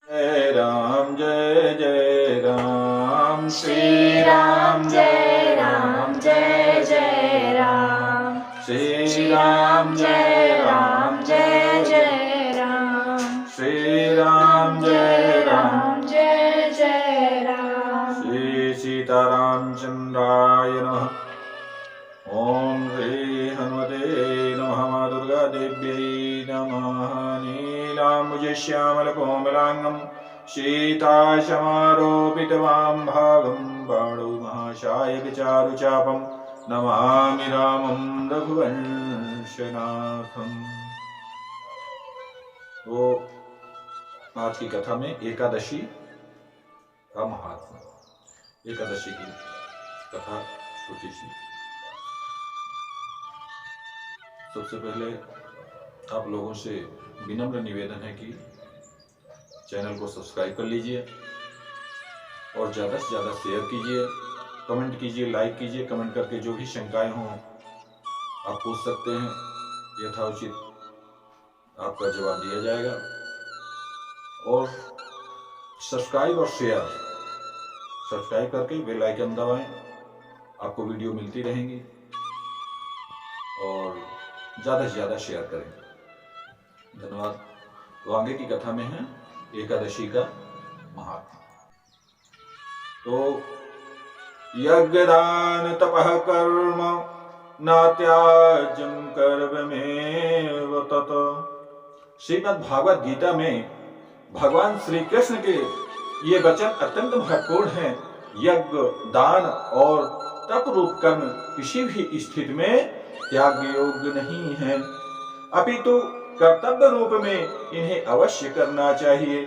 जय राम जय जय राम श्री राम जय राम जय जय राम श्री राम जय राम जय जय राम श्री राम जय राम जय जय राम श्री सीतारामचंद्राय नमः। ओम श्री हनुमते नमः। मां दुर्गा देव्यै नमः। नीलाम्बुजे श्यामल कोमलांगं सीताशमारोपितवां भागं बाणो महाशाय चारुचापं नमामि रामं रघुवंशनाथम्। तो आज की कथा में एकादशी का महात्मा, एकादशी की कथा छोटी सी। सबसे पहले आप लोगों से विनम्र निवेदन है कि चैनल को सब्सक्राइब कर लीजिए और ज़्यादा से ज़्यादा शेयर कीजिए, कमेंट कीजिए, लाइक कीजिए। कमेंट करके जो भी शंकाएं हों आप पूछ सकते हैं, यथाउचित आपका जवाब दिया जाएगा। और सब्सक्राइब और शेयर, सब्सक्राइब करके बेल आइकन दबाएं, आपको वीडियो मिलती रहेंगी। और ज़्यादा से ज़्यादा शेयर करें। धन्यवाद। तो आगे की कथा में है एकादशी का महात्मा। तो यज्ञदान तपः कर्म नात्याज्यं कर्ममेव तत्। श्रीमद् भागवत गीता में भगवान श्री कृष्ण के ये वचन अत्यंत महत्वपूर्ण हैं। यज्ञ, दान और तप रूप कर्म किसी भी स्थिति में त्याग योग्य नहीं है, अपितु कर्तव्य रूप में इन्हें अवश्य करना चाहिए।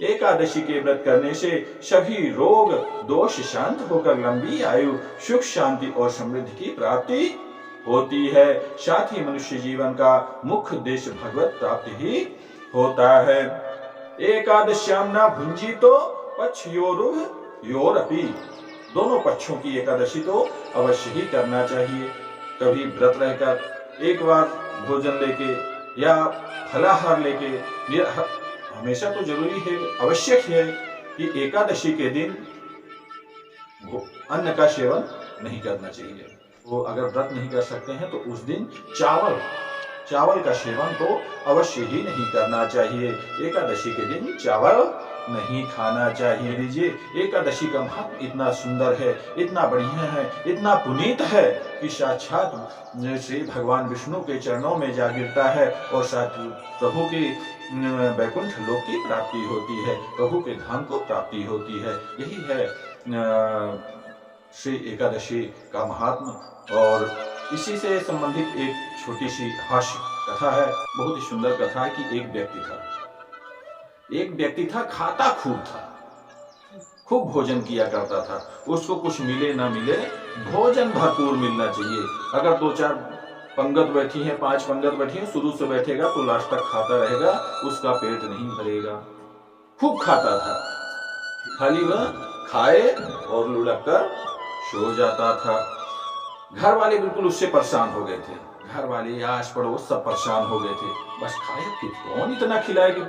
एकादशी के व्रत करने से सभी रोग दोष शांत होकर लंबी आयु, सुख, शांति और समृद्धि की प्राप्ति होती है। साथ ही मनुष्य जीवन का मुख्य उद्देश्य भगवत प्राप्ति ही होता है। एकादश्याम न भुंजी तो पक्षयोरपि। दोनों पक्षों की एकादशी तो अवश्य ही करना चाहिए। कभी व्रत रहकर एक बार भोजन लेके या फलाहार लेके, हमेशा तो जरूरी है, आवश्यक है कि एकादशी के दिन अन्न का सेवन नहीं करना चाहिए। वो अगर व्रत नहीं कर सकते हैं तो उस दिन चावल का सेवन तो अवश्य ही नहीं करना चाहिए। एकादशी के दिन चावल नहीं खाना चाहिए। लीजिए, एकादशी का महत्व इतना सुंदर है, इतना बढ़िया है, इतना पुनीत है कि साक्षात श्री भगवान विष्णु के चरणों में जा गिरता है और साथ प्रभु की वैकुंठ लोक की प्राप्ति होती है, प्रभु के धाम को प्राप्ति होती है। यही है श्री एकादशी का महात्मा। और इसी से संबंधित एक छोटी सी हास्य कथा है। बहुत ही सुंदर कथा है कि एक व्यक्ति था, खाता खूब भोजन किया करता था। उसको कुछ मिले ना मिले, भोजन भरपूर मिलना चाहिए। अगर 2-4 पंगत बैठी है, 5 पंगत बैठी है, शुरू से बैठेगा तो लास्ट तक खाता रहेगा, उसका पेट नहीं भरेगा। खूब खाता था, खाली वह खाए और लुढ़क कर सो जाता था। घर वाले बिल्कुल उससे परेशान हो गए थे। घर वाले, आस पड़ोस सब परेशान हो गए थे। बस खाए कि कौन इतना खिलाए कि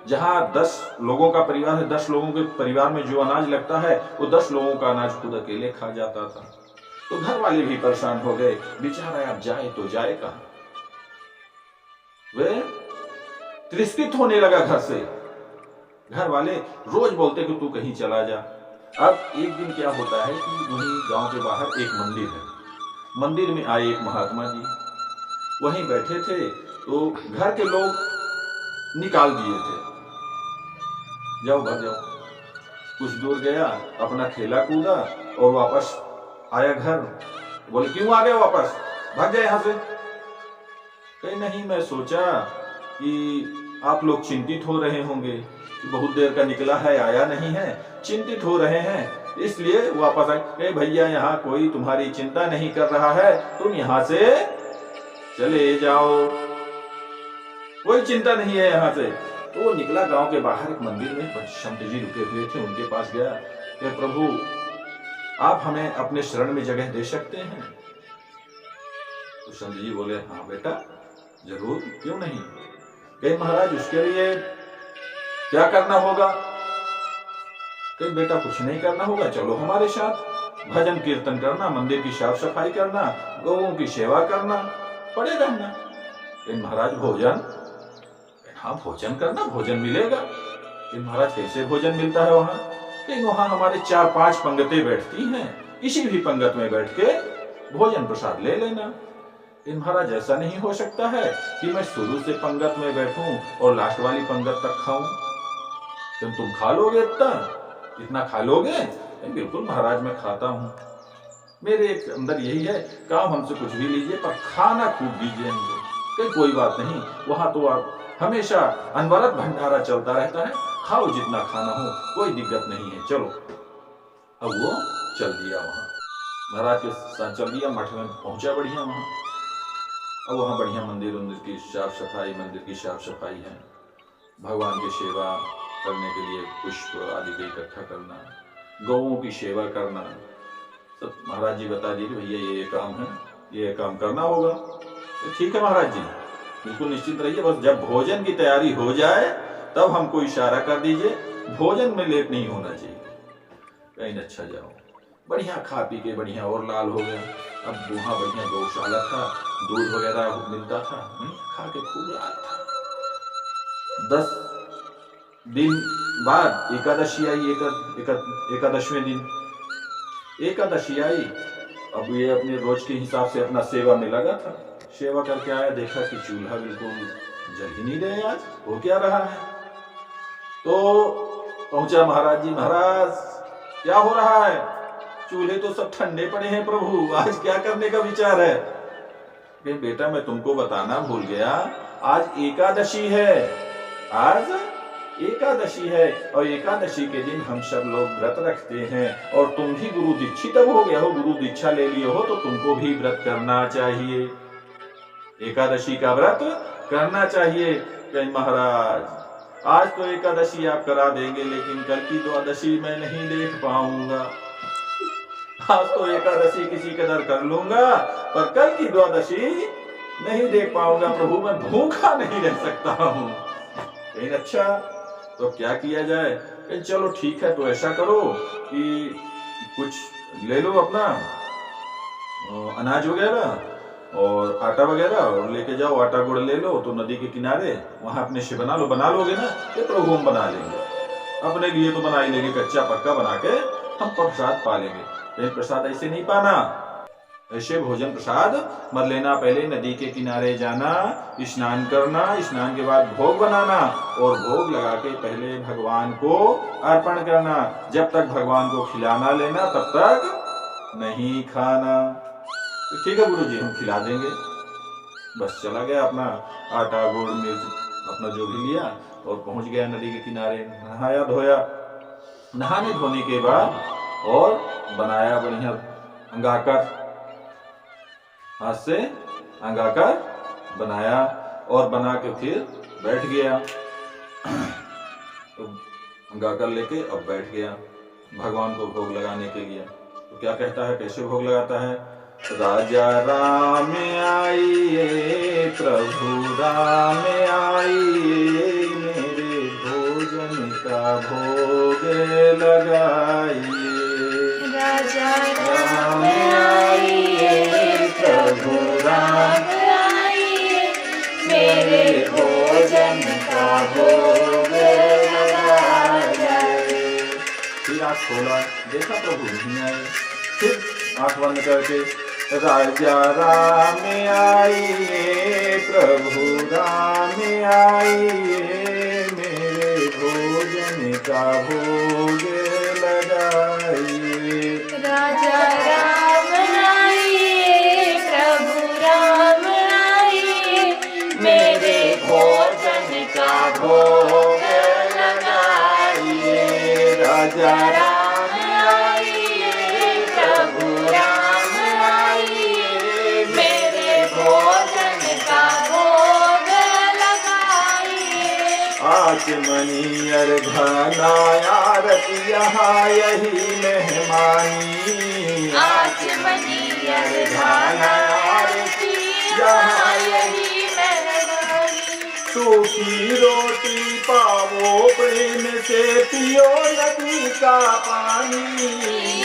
जहाँ 10 लोगों का परिवार है, 10 लोगों के परिवार में जो अनाज लगता है वो 10 लोगों का अनाज खुद अकेले खा जाता था। तो घर वाले भी परेशान हो गए। बेचारा अब जाए तो जाए कहाँ। वे तिरस्कृत होने लगा घर से। घर वाले रोज बोलते कि तू कहीं चला जा। अब एक दिन क्या होता है कि वहीं गांव के बाहर एक मंदिर है। मंदिर में आए एक महात्मा जी, वहीं बैठे थे। तो घर के लोग निकाल दिए थे, जाओ घर जाओ। कुछ दूर गया, अपना खेला कूदा और वापस आया घर। बोले क्यों आ गए वापस, भाग जाए यहाँ से। कहीं नहीं, मैं सोचा कि आप लोग चिंतित हो रहे होंगे कि बहुत देर का निकला है, आया नहीं है, चिंतित हो रहे हैं, इसलिए वापस आए। भैया यहाँ कोई तुम्हारी चिंता नहीं कर रहा है, तुम यहाँ से चले जाओ, कोई चिंता नहीं है यहाँ से। तो वो निकला गांव के बाहर। एक मंदिर में संत जी रुके हुए थे, उनके पास गया कि प्रभु आप हमें अपने शरण में जगह दे सकते हैं। तो संत जी बोले हाँ बेटा जरूर, क्यों नहीं। कहे महाराज उसके लिए क्या करना होगा? कहीं बेटा कुछ नहीं करना होगा, चलो हमारे साथ, भजन कीर्तन करना, मंदिर की साफ सफाई करना, गौओं की सेवा करना, पड़े रहना। कहीं महाराज भोजन? हाँ भोजन करना, भोजन मिलेगा। कहीं महाराज कैसे भोजन मिलता है वहां? कहीं वहां हमारे 4-5 पंगतें बैठती हैं, किसी भी पंगत में बैठ के भोजन प्रसाद ले लेना। महाराज ऐसा नहीं हो सकता है कि मैं शुरू से पंगत में बैठूं और लास्ट वाली पंगत तक खाऊं। तुम खा लोगे इतना खा लोगे? बिल्कुल महाराज मैं खाता हूं, मेरे एक अंदर यही है, काम हमसे कुछ भी लीजिए पर खाना खूब दीजिए मुझे। कहीं कोई बात नहीं, वहां तो आप हमेशा अनवरत भंडारा चलता रहता है, खाओ जितना खाना हो, कोई दिक्कत नहीं है, चलो। अब वो चल दिया, वहां महाराज के साथ चल दिया, मठ में पहुंचा बढ़िया वहां। अब वहाँ बढ़िया मंदिर की साफ सफाई, मंदिर की साफ सफाई है, भगवान की सेवा करने के लिए पुष्प आदि को इकट्ठा करना, गौओं की सेवा करना, सब महाराज जी बता दिए कि भैया ये काम है, ये काम करना होगा। तो ठीक है महाराज जी, बिल्कुल निश्चिंत रहिए, बस जब भोजन की तैयारी हो जाए तब हमको इशारा कर दीजिए, भोजन में लेट नहीं होना चाहिए, कहीं अच्छा जाओ। बढ़िया खा पी के बढ़िया और लाल हो गया। अब वहाँ बढ़िया गौशाला था, दूध वगैरह मिलता था, खा के खूब लाल था। 10 दिन बाद एकादशी आई, एकादशवें दिन एकादशी आई। अब ये अपने रोज के हिसाब से अपना सेवा में लगा था, सेवा करके आया, देखा कि चूल्हा बिल्कुल जल ही नहीं रहे, आज हो क्या रहा है। तो पहुंचा महाराज जी, महाराज क्या हो रहा है? चूल्हे तो सब ठंडे पड़े हैं प्रभु, आज क्या करने का विचार है? बेटा मैं तुमको बताना भूल गया, आज एकादशी है, आज एकादशी है, और एकादशी के दिन हम सब लोग व्रत रखते हैं, और तुम भी गुरु दीक्षित हो गया हो, गुरु दीक्षा ले लिए हो, तो तुमको भी व्रत करना चाहिए, एकादशी का व्रत करना चाहिए। कहीं महाराज आज तो एकादशी आप करा देंगे, लेकिन कल की द्वादशी मैं नहीं देख पाऊंगा। आज तो एकादशी किसी कदर कर लूंगा, पर कल की द्वादशी नहीं देख पाऊंगा प्रभु, मैं भूखा नहीं रह सकता हूँ। अच्छा तो क्या किया जाए? चलो ठीक है, तो ऐसा करो कि कुछ ले लो अपना अनाज वगैरह और आटा वगैरह, और लेके जाओ, आटा गुड़ ले लो, तो नदी के किनारे वहां अपने से बना लो। बना लोगे ना? ये प्रभु हम बना लेंगे, अपने लिए तो बना ही लेंगे, कच्चा पक्का बना के हम प्रसाद पा लेंगे। प्रसाद ऐसे नहीं पाना, ऐसे भोजन प्रसाद मत लेना। पहले नदी के किनारे जाना, स्नान करना, स्नान के बाद भोग बनाना, और भोग लगा के पहले भगवान को अर्पण करना। जब तक भगवान को खिलाना लेना तब तक नहीं खाना। तो ठीक है गुरु जी, हम खिला देंगे। बस चला गया अपना आटा गुड़ मिर्च अपना जो भी लिया, और पहुंच गया नदी के किनारे, नहाया धोया। नहाने धोने के बाद और बनाया बढ़िया, अंगाकर, हाथ से अंगाकर बनाया, और बना के फिर बैठ गया। तो अंगाकर लेके अब बैठ गया भगवान को भोग लगाने के लिए। तो क्या कहता है, कैसे भोग लगाता है? राजा राम आइए, प्रभु राम आइए, मेरे भोजन का भोग लगाइए। राजा राम आइए, प्रभु राम आइए, मेरे भोजन का भोग लगाइए। फिर आँख खोला, देखा प्रभु नहीं आए, फिर आँख बंद करके राजा राम आइए, प्रभु राम आइए, मेरे भोजन का भोग लगाइए। राजा राम आइए, प्रभु राम आइए, मेरे भोजन का भोग लगाइए। राजा राम आइए, प्रभु राम आइए, मेरे भोजन का भोग लगाइए। आचमनी अर्घना आरती यहाँ यही मेहमानी, आचमनी अर्घना आरती यहाँ यही मेहमानी। सूखी रोटी पावो प्रेम से पियो नदी का पानी।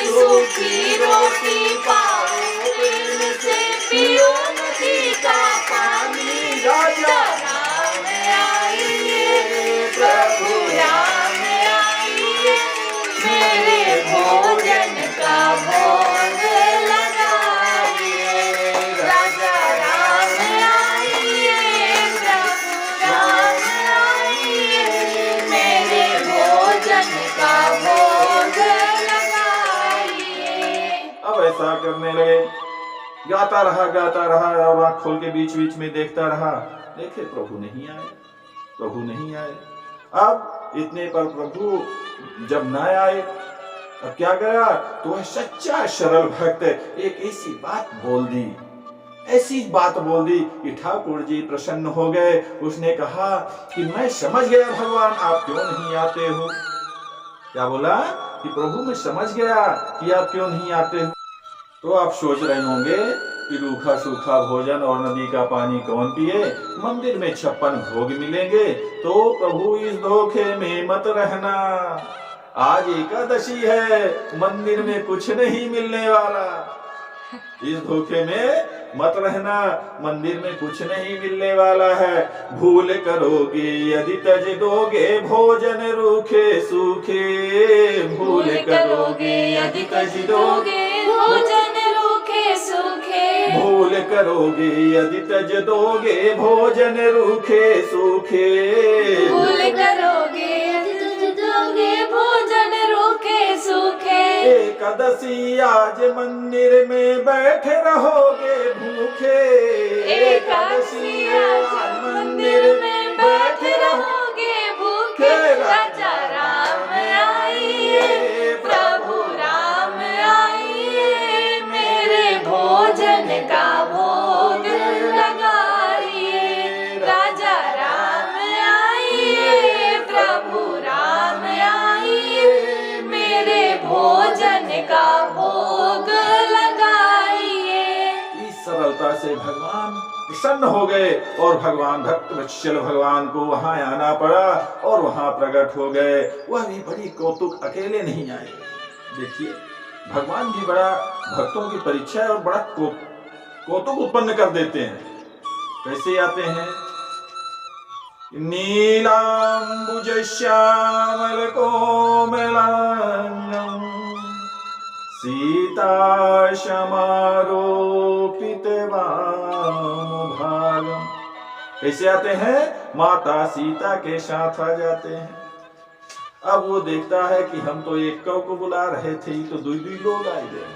सूखी रोटी पाओ प्रेम से पियो नदी का पानी। राजा राम आइए प्रभु राम आइए मेरे भोजन का भोग लगाइए। राजा राम आइए प्रभु राम आइए मेरे भोजन का भोग लगाइए। अब ऐसा करने लगे, गाता रहा और आँख खोल के बीच बीच में देखता रहा। देखे प्रभु नहीं आए। अब इतने पर प्रभु जब न आए, अब क्या गया, तो वह सच्चा सरल भक्त एक ऐसी बात बोल दी कि ठाकुर जी प्रसन्न हो गए। उसने कहा कि मैं समझ गया भगवान आप क्यों नहीं आते हो। क्या बोला कि प्रभु मैं समझ गया कि आप क्यों नहीं आते हो। तो आप सोच रहे होंगे कि रूखा सूखा भोजन और नदी का पानी कौन पिए, मंदिर में 56 भोग मिलेंगे। तो प्रभु इस धोखे में मत रहना, आज एकादशी है, मंदिर में कुछ नहीं मिलने वाला। इस धोखे में मत रहना, मंदिर में कुछ नहीं मिलने वाला है। भूल करोगे यदि तज दोगे भोजन रूखे सूखे। भूल करोगे यदि तज दोगे भोजन रूखे सूखे। भूल करोगे यदि तज दोगे भोजन रूखे सूखे। भूल करोगे यदि तज दोगे भोजन रूखे सूखे। एकादशी आज मंदिर में बैठे रहोगे भूखे। एकादशी आज मंदिर में बैठे रहोगे भूखे। राजा राम आइए प्रभु राम आइए मेरे भोजन का भोग लगाइए। राजा राम आइए प्रभु राम आइए मेरे भोजन का भोग लगाइए। इस सरलता से भगवान प्रसन्न हो गए और भगवान भक्त वत्सल भगवान को वहां आना पड़ा और वहां प्रकट हो गए। वह भी बड़ी कौतुक, अकेले नहीं आए। देखिए भगवान भी बड़ा भक्तों की परीक्षा है और बड़ा कौतुक उत्पन्न कर देते हैं। कैसे आते हैं, नीलांबुज श्यामल कोमलांगम सीता समारोपित वामभागम। कैसे आते हैं, माता सीता के साथ आ जाते हैं। अब वो देखता है कि हम तो एक को बुला रहे थे, तो 2 लोग आए गए।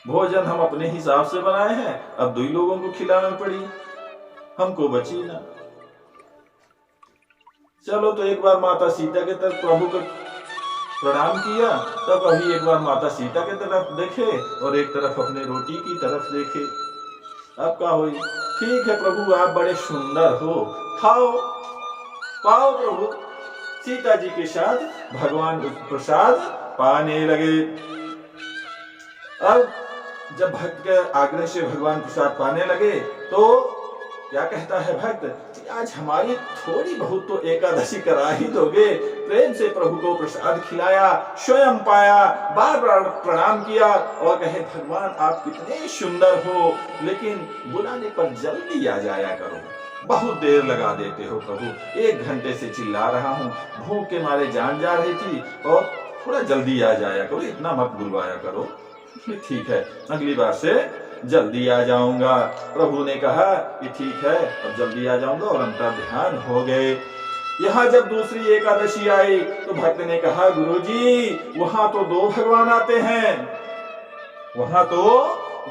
भोजन हम अपने हिसाब से बनाए हैं, अब 2 लोगों को खिलाना पड़ी, हमको बची ना। चलो तो एक बार माता सीता के तरफ प्रभु को प्रणाम किया, तब अभी एक बार माता सीता के तरफ देखे और एक तरफ अपने रोटी की तरफ देखे। अब क्या हुई, ठीक है प्रभु आप बड़े सुंदर हो, खाओ पाओ। प्रभु सीता जी के साथ भगवान प्रसाद पाने लगे। अब जब भक्त के आग्रह से भगवान प्रसाद पाने लगे तो क्या कहता है भक्त, आज हमारी थोड़ी बहुत तो एकादशी करा ही दोगे। प्रेम से प्रभु को प्रसाद खिलाया, स्वयं पाया, बार बार प्रणाम किया और कहे भगवान आप कितने सुंदर हो, लेकिन बुलाने पर जल्दी आ जाया करो, बहुत देर लगा देते हो प्रभु, 1 घंटे से चिल्ला रहा हूँ, भूख के मारे जान जा रही थी और थोड़ा जल्दी आ जाया करो, इतना मत बुलवाया करो। ठीक है अगली बार से जल्दी आ जाऊंगा। प्रभु ने कहा कि ठीक है अब जल्दी आ जाऊंगा और अंतर ध्यान हो गए। यहाँ जब दूसरी एकादशी आई तो भक्त ने कहा गुरुजी वहां तो 2 भगवान आते हैं, वहां तो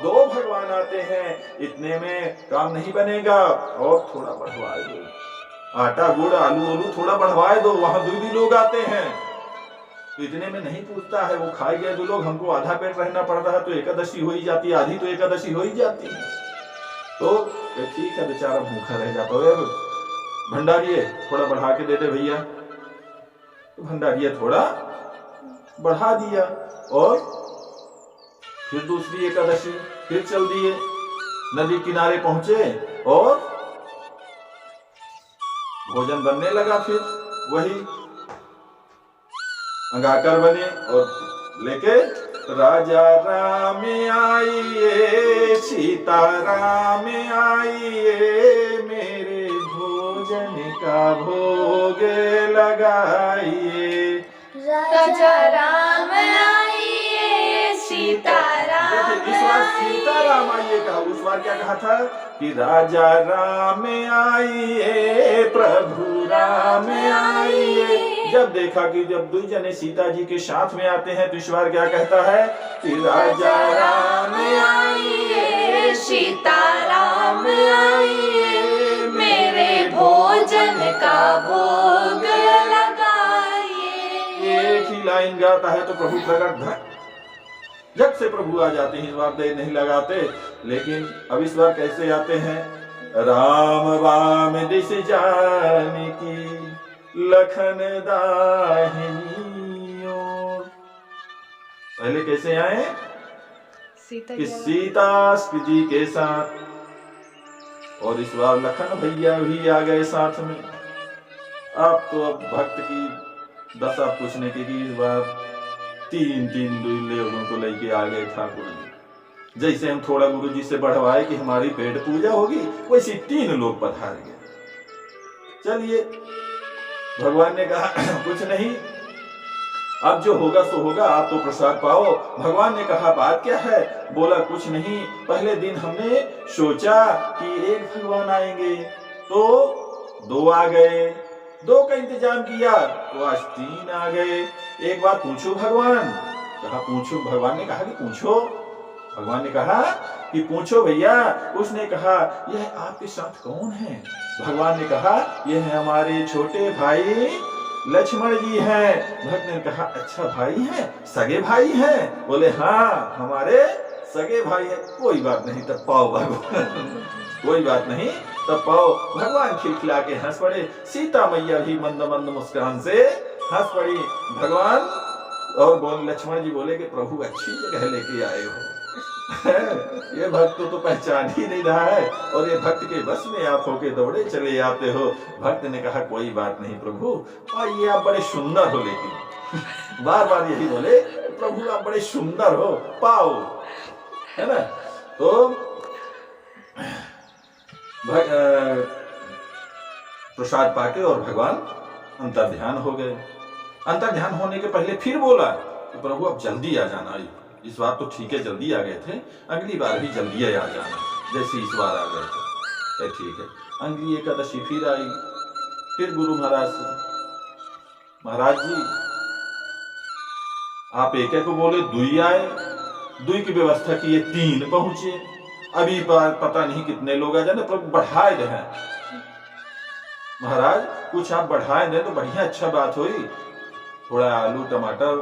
2 भगवान आते हैं, इतने में काम नहीं बनेगा और थोड़ा बढ़वाए दो, आटा गुड़ आलू ओलू थोड़ा बढ़वाए दो, वहां 2 लोग आते हैं। तो इतने में नहीं पूछता है, वो खाए गए 2 लोग, हमको आधा पेट रहना पड़ता है तो एकादशी हो ही जाती है, आधी तो एकादशी हो ही जाती है। तो ठीक है बेचारा भूखा रह जाता है, भंडारिये थोड़ा बढ़ा के दे दे भैया। तो भंडारिया थोड़ा बढ़ा दिया और फिर दूसरी एकादशी फिर चल दिए, नदी किनारे पहुंचे और भोजन बनने लगा, फिर वही अंगाकर बने और लेके राजा राम आइए, सीता राम आइए, मेरे भोजन का भोग लगाइए। राजा राम आइए, सीता राम इस बार सीता राम आइए कहा, उस बार क्या कहा था कि राजा राम आइए, प्रभु राम आइए। जब देखा कि जब दो जने सीता जी के साथ में आते हैं तो इस बार क्या कहता है कि राजा राम आइए, सीता राम आइए, मेरे भोजन का भोग लगाइए। एक ही लाइन गाता है तो प्रभु प्रकट धक जब से प्रभु आ जाते हैं। इस बार देर नहीं लगाते, लेकिन अब इस बार कैसे आते हैं? राम वाम दिस जानकी, लखन दाहिनी ओर। पहले कैसे आए कि सीता जी के साथ, और इस बार लखन भैया भी आ गए साथ में। अब तो अब भक्त की दशा पूछने की कि इस बार तीन लोगों को लेके आ गए ठाकुर जी। जैसे हम थोड़ा गुरु जी से बढ़वाए कि हमारी पेट पूजा होगी, वैसे 3 लोग पधार गए। चलिए, भगवान ने कहा कुछ नहीं, अब जो होगा सो होगा, आप तो प्रसाद पाओ। भगवान ने कहा बात क्या है? बोला कुछ नहीं, पहले दिन हमने सोचा कि 1 भगवान आएंगे तो 2 आ गए, 2 का इंतजाम किया तो आज 3 आ गए। एक बात पूछो भगवान? कहा पूछो। भगवान ने कहा कि पूछो। भगवान ने कहा कि पूछो भैया। उसने कहा यह आपके साथ कौन है? भगवान ने कहा यह है हमारे छोटे भाई लक्ष्मण जी हैं। भक्त ने कहा अच्छा भाई हैं, सगे भाई हैं? बोले हाँ हमारे सगे भाई हैं। कोई बात नहीं, तब पाओ भगवान। कोई बात नहीं, तब पाओ। भगवान खिलखिला के हंस पड़े, सीता मैया भी मंद मंद मुस्कान से हंस पड़ी। भगवान और बोल लक्ष्मण जी बोले कि प्रभु अच्छी जगह लेके आए हो। ये भक्त तो पहचान ही नहीं रहा है, और ये भक्त के बस में आप होके दौड़े चले आते हो। भक्त ने कहा कोई बात नहीं प्रभु, और ये आप बड़े सुंदर हो। लेकिन बार बार यही बोले प्रभु आप बड़े सुंदर हो, पाओ, है ना। तो प्रसाद पाके और भगवान अंतर ध्यान हो गए। अंतर ध्यान होने के पहले फिर बोला कि प्रभु अब जल्दी आ जाना। इस बार तो ठीक है जल्दी आ गए थे, अगली बार भी जल्दी आ जाना जैसे इस बार आ गए थे। ठीक है। अगली एकादशी फिर आई, फिर गुरु महाराज से, महाराज जी आप एक को बोले 2 आए, 2 की व्यवस्था किए 3 पहुंचे, अभी पता नहीं कितने लोग आ जाने, प्रभु बढ़ाए रहे। महाराज कुछ आप बढ़ाए दें तो बढ़िया अच्छा बात हुई, थोड़ा आलू टमाटर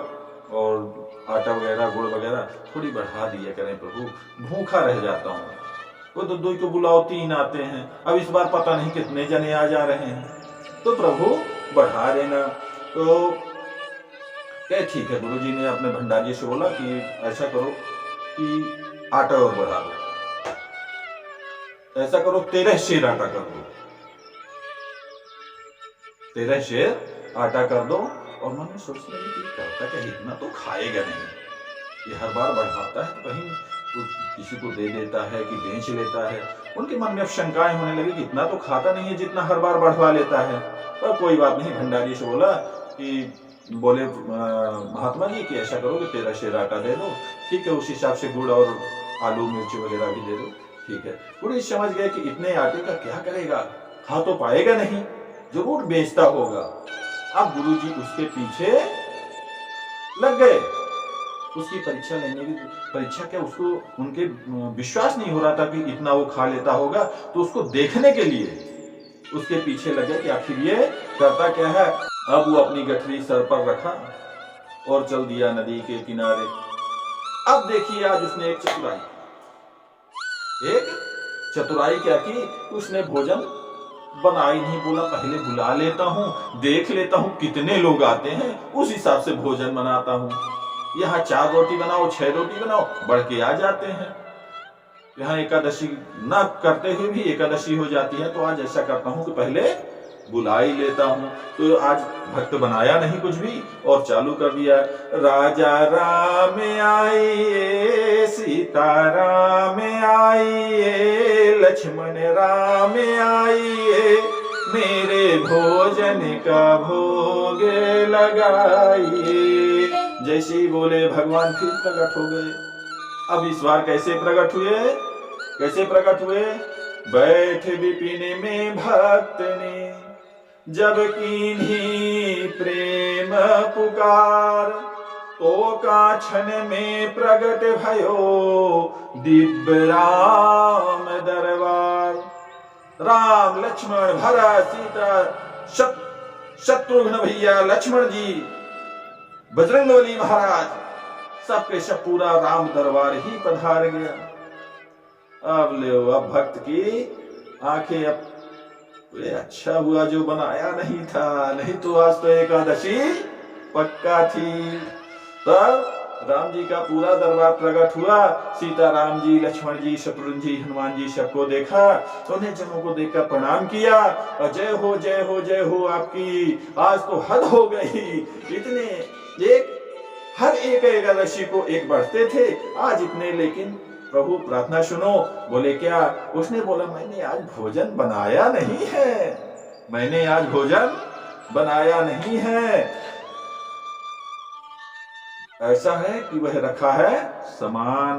और आटा वगैरह गुड़ वगैरह थोड़ी बढ़ा दिया करें प्रभु, भूखा रह जाता हूँ। वो तो 2 को बुलाओ 3 आते हैं, अब इस बार पता नहीं कितने जने आ जा रहे हैं, तो प्रभु बढ़ा देना। तो क्या ठीक है। गुरु जी ने अपने भंडारी से बोला कि ऐसा करो कि आटा और बढ़ा दो, ऐसा करो 13 शेर आटा कर दो, 13 शेर आटा कर दो। और मन में सोचने लगी कि करता क्या, इतना तो खाएगा नहीं, ये हर बार बढ़ाता है तो कहीं किसी को दे देता है कि बेच लेता है। उनके मन में अब शंकाएं होने लगी कि इतना तो खाता नहीं है जितना हर बार बढ़वा लेता है। पर कोई बात नहीं, भंडारी से बोला कि बोले महात्मा जी कि ऐसा करो कि 13 शेर आटा दे दो। ठीक है, उस हिसाब से गुड़ और आलू मिर्च वगैरह भी दे दो। ठीक है। गुरु समझ गए कि इतने आटे का क्या करेगा, खा तो पाएगा नहीं, जरूर बेचता होगा। अब गुरु जी उसके पीछे लग गए, उसकी परीक्षा लेने की। परीक्षा क्या, उसको उनके विश्वास नहीं हो रहा था कि इतना वो खा लेता होगा, तो उसको देखने के लिए उसके पीछे लगे कि आखिर ये करता क्या है। अब वो अपनी गठरी सर पर रखा और चल दिया नदी के किनारे। अब देखिए आज उसने एक चतुराई क्या की, उसने भोजन बनाई नहीं। बोला पहले बुला लेता हूँ, देख लेता हूँ कितने लोग आते हैं, उस हिसाब से भोजन बनाता हूँ। यहाँ 4 रोटी बनाओ 6 रोटी बनाओ, बढ़ के आ जाते हैं। यहाँ एकादशी न करते हुए भी एकादशी हो जाती है, तो आज ऐसा करता हूँ कि पहले बुला ही लेता हूँ। तो आज भक्त बनाया नहीं कुछ भी और चालू कर दिया, राजा राम आइए, सीता राम आइए, लक्ष्मण राम आइए, मेरे भोजन का भोग लगाइए। जैसे ही बोले भगवान फिर प्रकट हो गए। अब इस बार कैसे प्रकट हुए? कैसे प्रकट हुए? बैठ विपिन में भक्त ने, जब कीन्ही प्रेम पुकार, तो काछन में प्रगट भयो, दिव्य राम दरबार। राम लक्ष्मण भरत सीता शत्रुघ्न भैया, लक्ष्मण जी, बजरंगबली महाराज, सबके सब पूरा राम दरबार ही पधार गया। अब ले अब भक्त की आंखें अब अच्छा हुआ जो बनाया नहीं था, नहीं तो आज तो एकादशी पक्का थी। तब राम जी का पूरा दरबार प्रकट हुआ। सीता राम जी, लक्ष्मण जी, शत्रुघ्न जी, हनुमान जी सबको देखा, तो उन्हें जनों को देखकर प्रणाम किया और जय हो जय हो जय हो आपकी, आज तो हद हो गई। इतने एक हर एक एकादशी को एक बढ़ते थे, आज इतने। लेकिन प्रभु प्रार्थना सुनो। बोले क्या? उसने बोला मैंने आज भोजन बनाया नहीं है, मैंने आज भोजन बनाया नहीं है। ऐसा है कि वह रखा है सामान,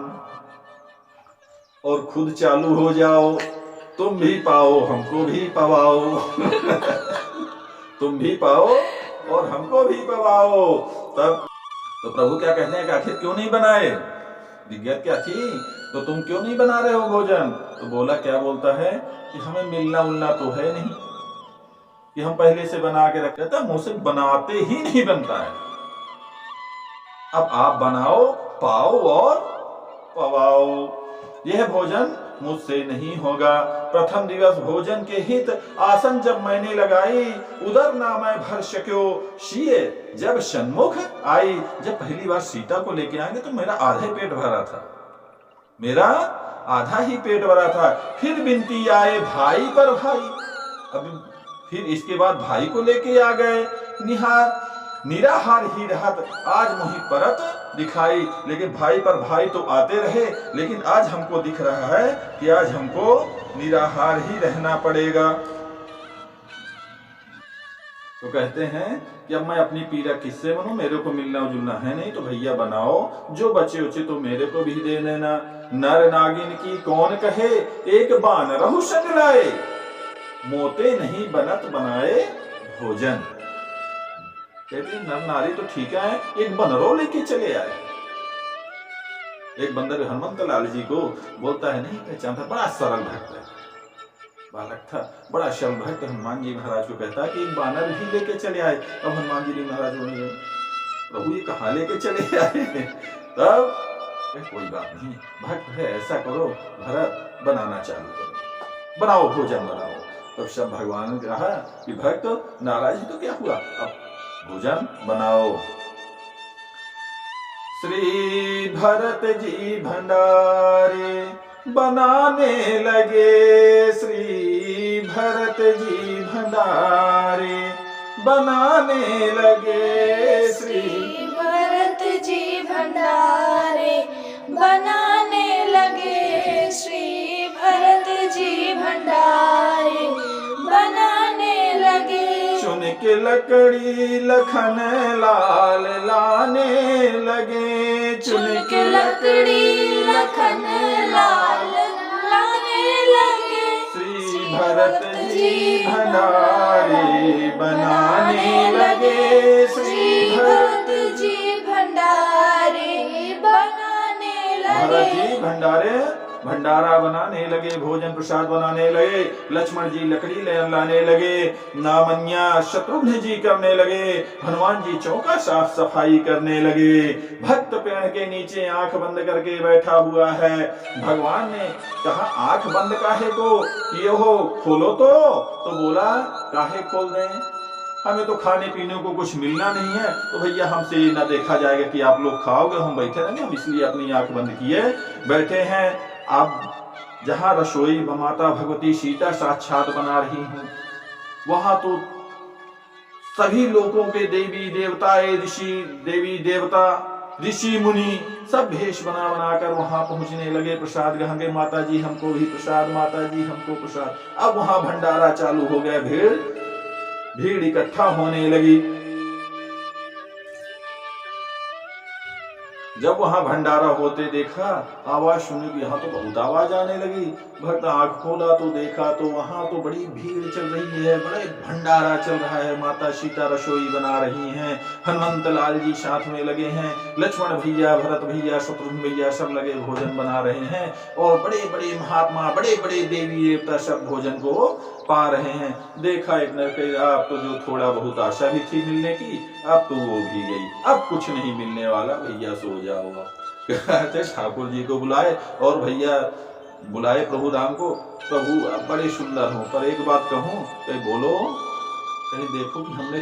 और खुद चालू हो जाओ, तुम भी पाओ हमको भी पवाओ तुम भी पाओ और हमको भी पवाओ। तब तो प्रभु क्या कहते हैं कि आखिर क्यों नहीं बनाए? दिक्कत क्या थी? तो तुम क्यों नहीं बना रहे हो भोजन? तो बोला, क्या बोलता है कि हमें मिलना उलना तो है नहीं कि हम पहले से बना के रखते थे, मुझसे बनाते ही नहीं बनता है। अब आप बनाओ, पाओ और पवाओ। यह भोजन मुझसे नहीं होगा। प्रथम दिवस भोजन के हित आसन जब मैंने लगाई, उधर ना मैं भर सक्यो शीए जब सन्मुख आई। जब पहली बार सीता को लेके आएंगे तो मेरा आधे पेट भरा था, मेरा आधा ही पेट भरा था। फिर बिनती आए भाई पर भाई, अब फिर इसके बाद भाई को लेके आ गए। निराहार ही रहत आज मोहि परत दिखाई। लेकिन भाई पर भाई तो आते रहे, लेकिन आज हमको दिख रहा है कि आज हमको निराहार ही रहना पड़ेगा। तो कहते हैं कि अब मैं अपनी पीड़ा किससे बनूं, मेरे को मिलना जुलना है नहीं, तो भैया बनाओ, जो बचे उचे तो मेरे को भी दे देना। नर नागिन की कौन कहे, एक बानरहु संग लाए, मोते नहीं बनत बनाए भोजन। कहते नर नारी तो ठीक है, एक बंदरो लेके चले आए। एक बंदर हनुमंत लाल जी को बोलता है, नहीं पहचानता, बड़ा सरल भक्त है, बालक था, बड़ा सरल भक्त। हनुमान जी महाराज को कहता है कि एक बानर ही लेके चले आए। अब हनुमान जी महाराज बोले, प्रभु ये कहाँ लेके चले आए? तब कोई बात नहीं, भक्त है, ऐसा करो भरत बनाना चालू करो, बनाओ भोजन बनाओ। तब सब भगवान ने कहा कि भक्त नाराज है तो क्या हुआ, अब भोजन बनाओ। श्री भरत जी भंडारे बनाने लगे, श्री भरत जी भंडारे बनाने लगे, श्री भरत जी भंडारे बनाने लगे, श्री भरत जी भंडारे बनाने लगे। चुन के लकड़ी लखन लाल लाने लगे, चुन के लकड़ी लखन लाल लाने लगे, श्री भरत जी भंडारे बनाने लगे, श्री भरत जी भंडारे बनाने लगे। भरत जी भंडारे भंडारा बनाने लगे, भोजन प्रसाद बनाने लगे। लक्ष्मण जी लकड़ी लाने लगे, नामन्या शत्रुघ्न जी करने लगे, हनुमान जी चौका साफ सफाई करने लगे। भक्त पेड़ के नीचे आंख बंद करके बैठा हुआ है। भगवान ने कहा आंख बंद काहे को किए हो, खोलो तो बोला काहे खोल दें, हमें तो खाने पीने को कुछ मिलना नहीं है, तो भैया हमसे ये ना देखा जाएगा कि आप लोग खाओगे, हम बैठे रहेंगे, हम इसलिए अपनी आंख बंद किए बैठे हैं। अब जहाँ रसोई माता भगवती सीता साक्षात बना रही हूँ, वहां तो सभी लोगों के देवी देवता ऋषि मुनि सब भेष बना बनाकर वहां पहुंचने लगे। प्रसाद गंगे माता जी हमको भी प्रसाद, माता जी हमको प्रसाद। अब वहां भंडारा चालू हो गया, भीड़ इकट्ठा होने लगी। जब वहां भंडारा होते देखा, आवाज सुनी कि यहाँ तो बहुत आवाज आने लगी। भक्त आंख खोला तो देखा तो वहां तो बड़ी भीड़ चल रही है, बड़े भंडारा चल रहा है। माता सीता रसोई बना रही हैं, हनुमंत लाल जी साथ में लगे हैं, लक्ष्मण भैया, भरत भैया, शत्रुघ्न भैया सब लगे भोजन बना रहे हैं। और बड़े बड़े महात्मा, बड़े बड़े देवी देवता सब भोजन को पा रहे हैं। देखा एक ने कहा, अब तो जो थोड़ा बहुत आशा भी थी मिलने की, अब तो वो भी गई, अब कुछ नहीं मिलने वाला, भैया सो जाओ। ठाकुर जी को बुलाए और भैया बुलाए प्रभु राम को। प्रभु आप बड़े सुंदर हो, पर एक बात कहूं, कहीं बोलो, कहीं देखो कि हमने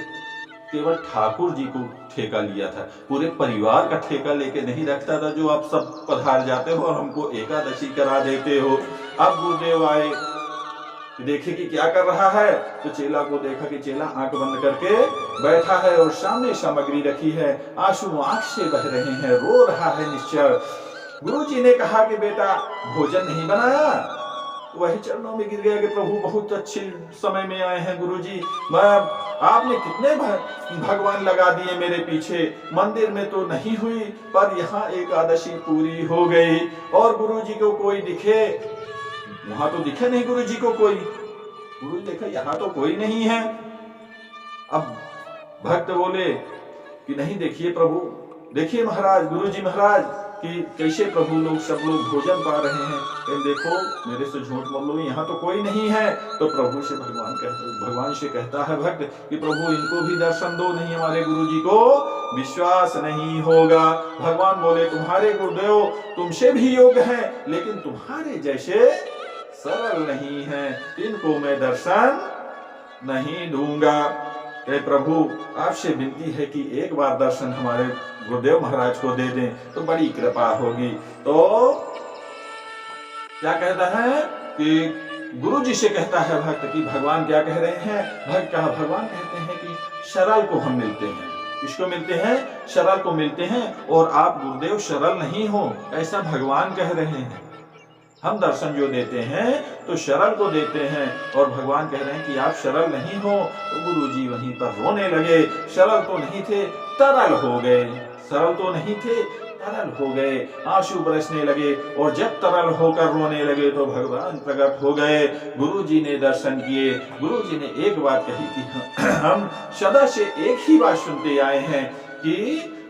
केवल ठाकुर जी को ठेका लिया था, पूरे परिवार का ठेका लेके नहीं रखता था जो आप सब पधार जाते हो और हमको एकादशी करा देते हो। अब गुरुदेव आए, देखे कि क्या कर रहा है, तो चेला को देखा कि चेला आंख बंद करके बैठा है और सामने सामग्री रखी है, आंसू आंख से बह रहे हैं, रो रहा है निश्चल। गुरुजी ने कहा कि बेटा भोजन नहीं बनाया, वही चरणों में गिर गया कि प्रभु बहुत अच्छे समय में आए हैं गुरुजी, आपने कितने भगवान लगा दिए मेरे पीछे, मंदिर में तो नहीं हुई पर यहाँ एकादशी पूरी हो गई। और गुरुजी को कोई दिखे, वहां तो दिखे नहीं गुरुजी को कोई, गुरु देखा यहाँ तो कोई नहीं है। अब भक्त बोले कि नहीं देखिए प्रभु, देखिए महाराज, गुरुजी महाराज कि कैसे प्रभु लोग सब लोग भोजन पा रहे हैं, देखो मेरे से झूठ मत लो, यहाँ तो कोई नहीं है। तो प्रभु से भगवान से कहता है भक्त कि प्रभु इनको भी दर्शन दो, नहीं हमारे गुरुजी को विश्वास नहीं होगा। भगवान बोले तुम्हारे गुरुदेव तुमसे भी योग्य हैं, लेकिन तुम्हारे जैसे सरल नहीं है, इनको मैं दर्शन नहीं दूंगा। प्रभु आपसे विनती है कि एक बार दर्शन हमारे गुरुदेव महाराज को दे दें तो बड़ी कृपा होगी। तो क्या कहता है कि गुरु जी से कहता है भक्त कि भगवान क्या कह रहे हैं। भगवान कहते हैं कि शरल को हम मिलते हैं, किसको मिलते हैं, शरल को मिलते हैं, और आप गुरुदेव शरल नहीं हो, ऐसा भगवान कह रहे हैं। हम दर्शन जो देते हैं तो शरल को देते हैं, और भगवान कह रहे हैं कि आप शरल नहीं हो। तो गुरुजी वहीं पर रोने लगे, शरल तो नहीं थे तरल हो गए, सरल तो नहीं थे तरल हो गए, आंसू बरसने लगे। और जब तरल होकर रोने लगे तो भगवान प्रकट हो गए, गुरुजी ने दर्शन किए। गुरुजी ने एक बात कही कि हम सदा से एक ही बात सुनते आए हैं कि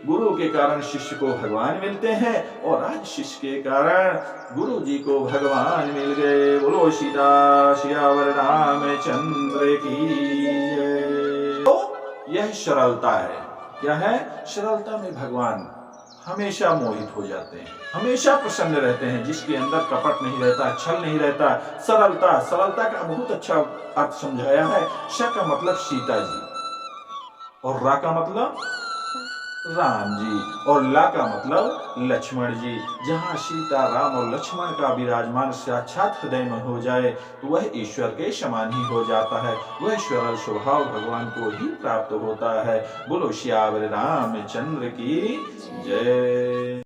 गुरु के कारण शिष्य को भगवान मिलते हैं, और आज शिष्य के कारण गुरु जी को भगवान मिल गए। बोलो सीता सियावर रामचंद्र की। तो यह सरलता है, क्या है, सरलता में भगवान हमेशा मोहित हो जाते हैं, हमेशा प्रसन्न रहते हैं, जिसके अंदर कपट नहीं रहता, छल नहीं रहता। सरलता का बहुत अच्छा अर्थ समझाया है। श का मतलब सीता जी, और रा का मतलब राम जी, और ला का मतलब लक्ष्मण जी। जहाँ सीता, राम और लक्ष्मण का विराजमान साक्षात हृदय में हो जाए तो वह ईश्वर के समान ही हो जाता है, वह सरल स्वभाव भगवान को ही प्राप्त होता है। बोलो श्यावर रामचंद्र की जय।